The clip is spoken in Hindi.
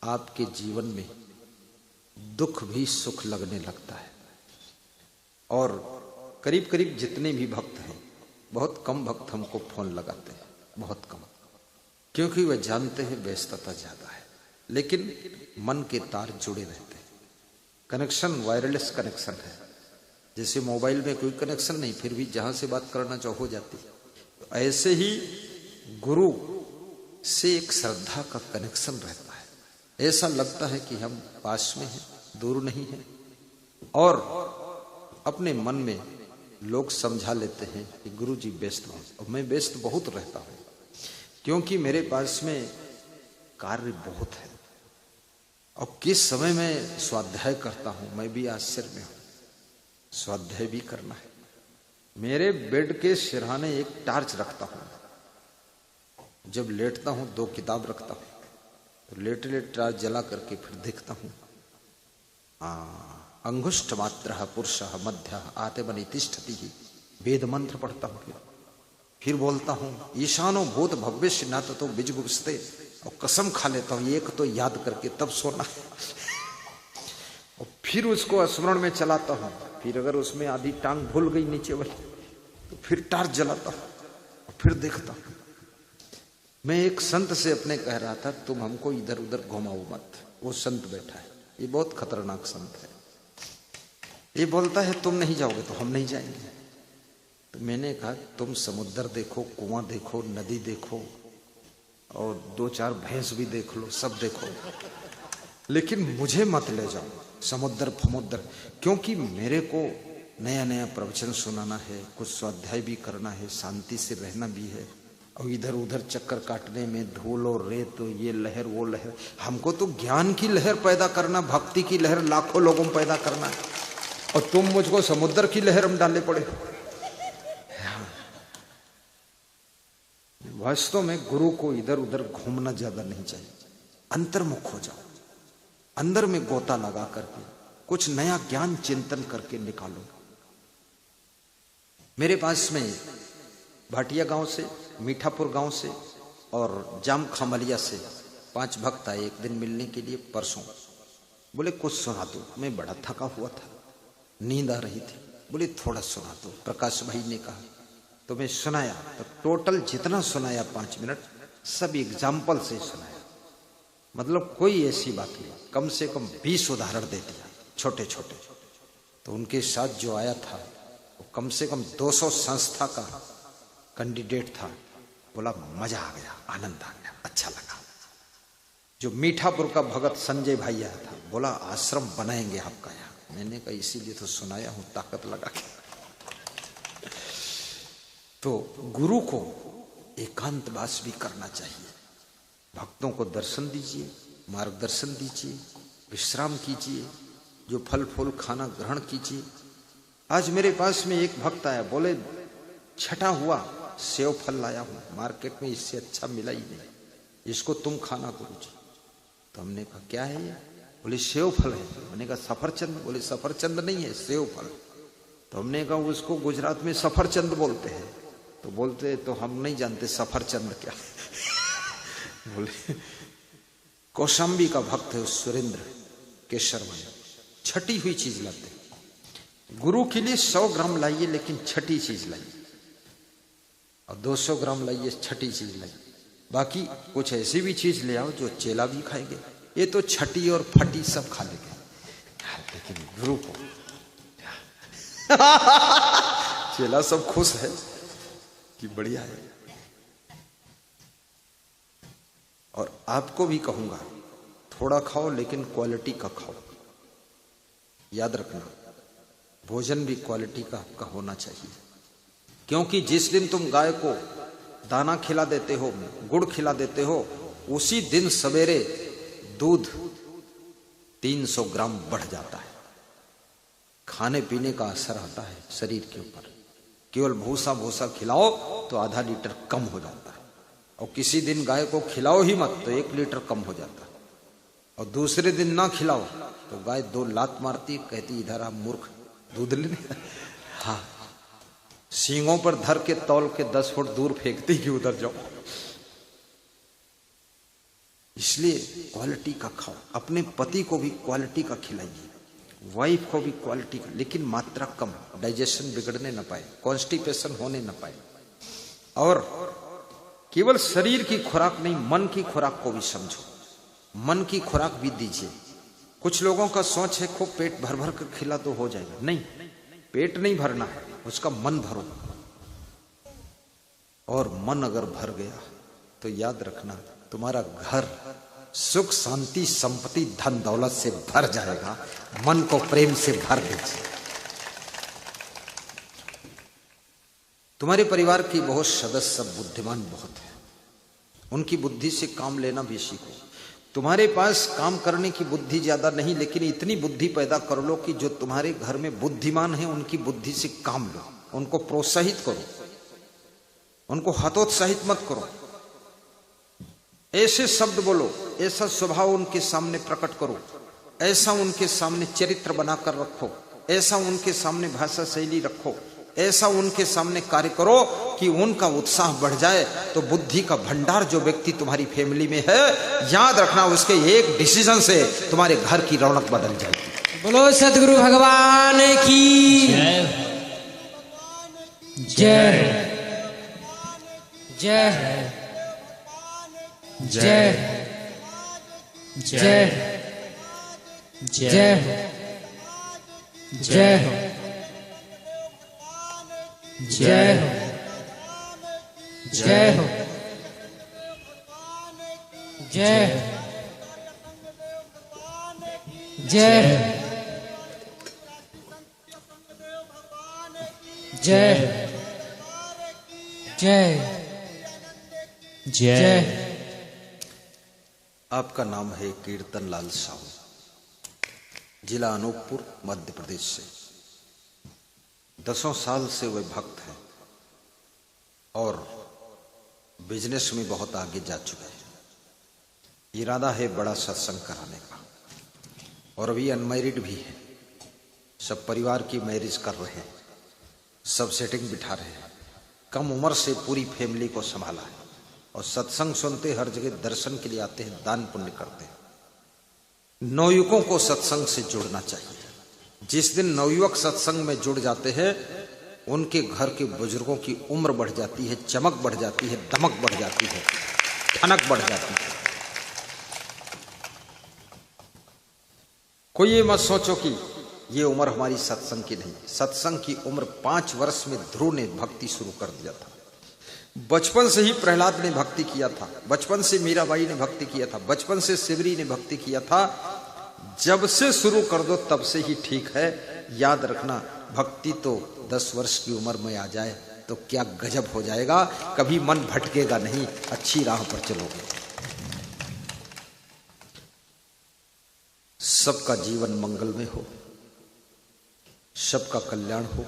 आपके जीवन में दुख भी सुख लगने लगता है। और करीब करीब जितने भी भक्त हैं, बहुत कम भक्त हमको फोन लगाते हैं, बहुत कम, क्योंकि वह जानते हैं व्यस्तता ज्यादा है, लेकिन मन के तार जुड़े रहते हैं। कनेक्शन वायरलेस कनेक्शन है, जैसे मोबाइल में कोई कनेक्शन नहीं, फिर भी जहां से बात करना चाहो हो जाती है। तो ऐसे ही गुरु से एक श्रद्धा का कनेक्शन रहता है। ऐसा लगता है कि हम पास में हैं, दूर नहीं हैं। और अपने मन में लोग समझा लेते हैं कि गुरु जी व्यस्त हैं, और मैं व्यस्त बहुत रहता हूं, क्योंकि मेरे पास में कार्य बहुत है। और किस समय मैं स्वाध्याय करता हूं, मैं भी आश्चर्य में हूं। स्वाध्याय भी करना है। मेरे बेड के सिरहाने एक टार्च रखता हूं, जब लेटता हूं 2 किताब रखता हूं, तो लेटे लेटे टार्च जला करके फिर देखता हूं। अंगुष्ठ मात्र पुरुष मध्य आते बनी तिष्ठति ही, वेद मंत्र पढ़ता हूं। फिर बोलता हूं ईशानो भूत भविष्य न तो बिजगुप्सते, और कसम खा लेता हूं एक तो याद करके तब सोना। और फिर उसको स्मरण में चलाता हूं। फिर अगर उसमें आधी टांग भूल गई नीचे वाली, तो फिर टार्च जलाता हूं और फिर देखता हूं। मैं एक संत से अपने कह रहा था, तुम हमको इधर उधर घुमाओ मत। वो संत बैठा है, ये बहुत खतरनाक संत है। ये बोलता है तुम नहीं जाओगे तो हम नहीं जाएंगे। तो मैंने कहा तुम समुद्र देखो, कुआं देखो, नदी देखो, और 2-4 भैंस भी देख लो, सब देखो, लेकिन मुझे मत ले जाओ समुद्र फमुद्र, क्योंकि मेरे को नया नया प्रवचन सुनाना है, कुछ स्वाध्याय भी करना है, शांति से रहना भी है। और इधर उधर चक्कर काटने में धूल और रेत, तो ये लहर वो लहर, हमको तो ज्ञान की लहर पैदा करना, भक्ति की लहर लाखों लोगों में पैदा करना है, और तुम मुझको समुद्र की लहर में डाले पड़े। वास्तव में गुरु को इधर उधर घूमना ज्यादा नहीं चाहिए। अंतर्मुख हो जाओ, अंदर में गोता लगा करके कुछ नया ज्ञान चिंतन करके निकालो। मेरे पास में भाटिया गांव से, मीठापुर गांव से और जाम खमलिया से 5 भक्त आए एक दिन मिलने के लिए परसों। बोले कुछ सुना दो। मैं बड़ा थका हुआ था, नींद आ रही थी। बोले थोड़ा सुना दो। प्रकाश भाई ने कहा, तो मैं सुनाया। तो टोटल जितना सुनाया 5 मिनट, सब एग्जाम्पल से सुनाया। मतलब कोई ऐसी बात नहीं, कम से कम 20 उदाहरण दे दिया, छोटे छोटे। तो उनके साथ जो आया था वो कम से कम 200 संस्था का कैंडिडेट था। बोला मजा आ गया, आनंद आ गया, अच्छा लगा। जो मीठापुर का भगत संजय भाई आया था, बोला आश्रम बनाएंगे आपका यहाँ। मैंने कहा इसीलिए तो सुनाया हूं, ताकत लगा के। तो गुरु को एकांतवास भी करना चाहिए। भक्तों को दर्शन दीजिए, मार्गदर्शन दीजिए, विश्राम कीजिए, जो फल फूल खाना ग्रहण कीजिए। आज मेरे पास में एक भक्त आया, बोले छठा हुआ सेव फल लाया हूं, मार्केट में इससे अच्छा मिला ही नहीं, इसको तुम खाना गुरुजी। तो हमने कहा क्या है ये? बोले सेव फल है। मैंने कहा सफरचंद? बोले सफरचंद नहीं है, सेव फल। तो हमने कहा उसको गुजरात में सफरचंद बोलते हैं। तो बोलते तो हम नहीं जानते सफरचंद क्या। बोले कौशाम्बी का भक्त है सुरेंद्र केशरवन, छठी हुई चीज लाते। गुरु के लिए 100 ग्राम लाइए, लेकिन छठी चीज लाइए, और 200 ग्राम लाइए, छठी चीज लाइए। बाकी कुछ ऐसी भी चीज ले आओ जो चेला भी खाएंगे। ये तो छठी और फटी सब खा लेंगे, लेकिन गुरु को चेला सब खुश है कि बढ़िया है। और आपको भी कहूंगा थोड़ा खाओ, लेकिन क्वालिटी का खाओ। याद रखना, भोजन भी क्वालिटी का आपका होना चाहिए। क्योंकि जिस दिन तुम गाय को दाना खिला देते हो, गुड़ खिला देते हो, उसी दिन सवेरे दूध 300 ग्राम बढ़ जाता है। खाने पीने का असर आता है शरीर के ऊपर। केवल भूसा भूसा खिलाओ तो आधा लीटर कम हो जाता है, और किसी दिन गाय को खिलाओ ही मत तो 1 लीटर कम हो जाता है, और दूसरे दिन ना खिलाओ तो गाय 2 लात मारती, कहती इधर आप मूर्ख, दूध लेने। हाँ, सींगों पर धर के तौल के 10 फुट दूर फेंकती कि उधर जाओ। इसलिए क्वालिटी का खाओ, अपने पति को भी क्वालिटी का खिलाइए, वाइफ को भी क्वालिटी का, लेकिन मात्रा कम, डाइजेशन बिगड़ने न पाए, कॉन्स्टिपेशन होने न पाए। और केवल शरीर की खुराक नहीं, मन की खुराक को भी समझो, मन की खुराक भी दीजिए। कुछ लोगों का सोच है खूब पेट भर भर कर खिला तो हो जाएगा, नहीं, पेट नहीं भरना है, उसका मन भरो। और मन अगर भर गया तो याद रखना तुम्हारा घर सुख शांति संपत्ति धन दौलत से भर जाएगा। मन को प्रेम से भर दीजिए। तुम्हारे परिवार की बहुत सदस्य सब बुद्धिमान बहुत है, उनकी बुद्धि से काम लेना भी सीखो। तुम्हारे पास काम करने की बुद्धि ज्यादा नहीं, लेकिन इतनी बुद्धि पैदा कर लो कि जो तुम्हारे घर में बुद्धिमान है उनकी बुद्धि से काम लो, उनको प्रोत्साहित करो, उनको हतोत्साहित मत करो। ऐसे शब्द बोलो, ऐसा स्वभाव उनके सामने प्रकट करो, ऐसा उनके सामने चरित्र बनाकर रखो, ऐसा उनके सामने भाषा शैली रखो, ऐसा उनके सामने कार्य करो कि उनका उत्साह बढ़ जाए। तो बुद्धि का भंडार जो व्यक्ति तुम्हारी फैमिली में है, याद रखना उसके एक डिसीजन से तुम्हारे घर की रौनक बदल जाएगी। बोलो सदगुरु भगवान की जय जय जय जय जय जय जय जय जय जय जय जय जय। आपका नाम है कीर्तन लाल साहू, जिला अनूपपुर, मध्य प्रदेश से। 10 साल से वे भक्त हैं और बिजनेस में बहुत आगे जा चुके हैं। इरादा है बड़ा सत्संग कराने का, और अभी अनमैरिड भी है। सब परिवार की मैरिज कर रहे हैं, सब सेटिंग बिठा रहे हैं। कम उम्र से पूरी फैमिली को संभाला है और सत्संग सुनते, हर जगह दर्शन के लिए आते हैं, दान पुण्य करते हैं। नवयुवकों को सत्संग से जुड़ना चाहिए। जिस दिन नवयुवक सत्संग में जुड़ जाते हैं, उनके घर के बुजुर्गों की उम्र बढ़ जाती है, चमक बढ़ जाती है, दमक बढ़ जाती है, ठनक बढ़ जाती है। कोई ये मत सोचो कि ये उम्र हमारी सत्संग की नहीं। सत्संग की उम्र 5 वर्ष में ध्रुव ने भक्ति शुरू कर दिया था। बचपन से ही प्रहलाद ने भक्ति किया था, बचपन से मीराबाई ने भक्ति किया था, बचपन से शिवरी ने भक्ति किया था। जब से शुरू कर दो तब से ही ठीक है। याद रखना, भक्ति तो 10 वर्ष की उम्र में आ जाए तो क्या गजब हो जाएगा। कभी मन भटकेगा नहीं, अच्छी राह पर चलोगे। सबका जीवन मंगलमय हो, सबका कल्याण हो।